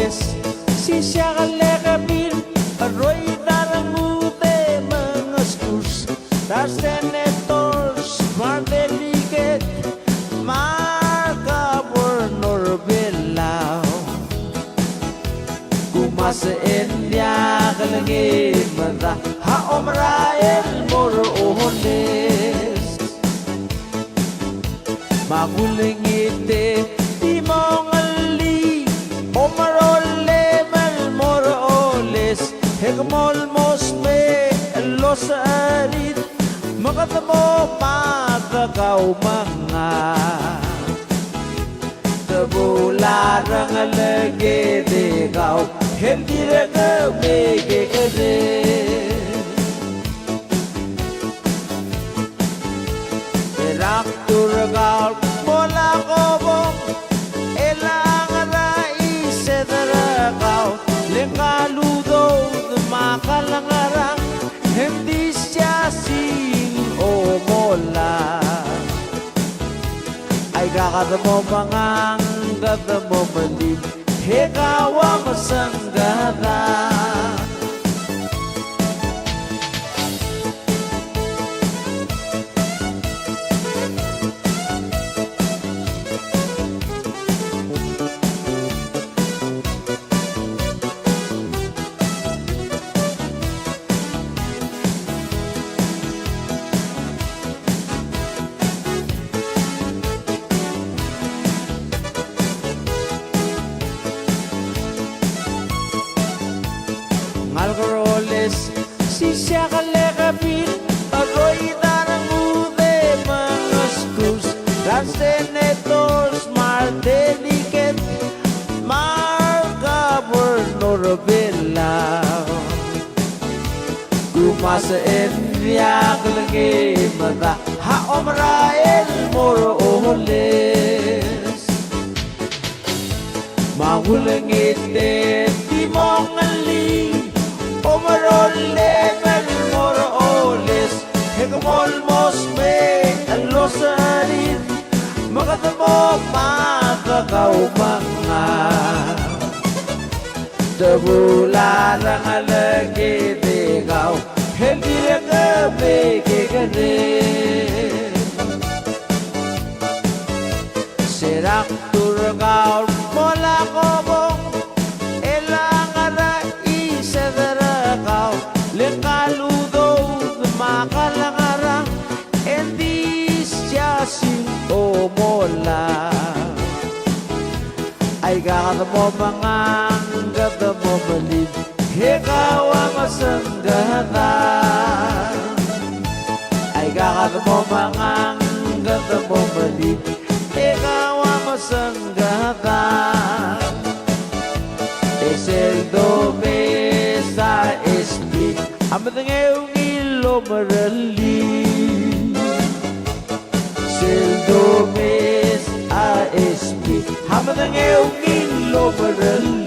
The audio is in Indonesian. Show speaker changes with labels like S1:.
S1: Maroles si siakalekabin aroy darangute mengeskus das senators mardeligate marka bernur belau kumasa India kalangi mada ha omrael moro ohones magulingite di mongali omarole mal moroles hegmol mosme los arid makatamo pagkakaw mga tabularang alagi dikaw hindi rin kumigay ka rin Rakturgal bola kobong elang raise darakaw lengkaludo makalangarang hindi siya sing o mola ay kakatamo mangang katamo malib hekawa masanggata Algaroles si siakalekabin aroy darangute mengeskus dan senators mardeligate marka bernur belau kumasa India kalangi mada ha omrael moro oholes magulangite di mongali omarole mal moroles hegmol mosme los arid makatamo pagkakaw mga tabularang alagi dikaw hindi rin kumigay ka rin sirak turagaw mola kobong elang raise darakaw lengkaludo makalangarang hindi siya sing o mola ay kakatamo mangang katamo malib ikaw ang masanggata ay kakatamo mangang katamo malib ikaw ang masanggata es el domesa esplit amatang eung ilo marali el domesa esplit amatang eung ilo marali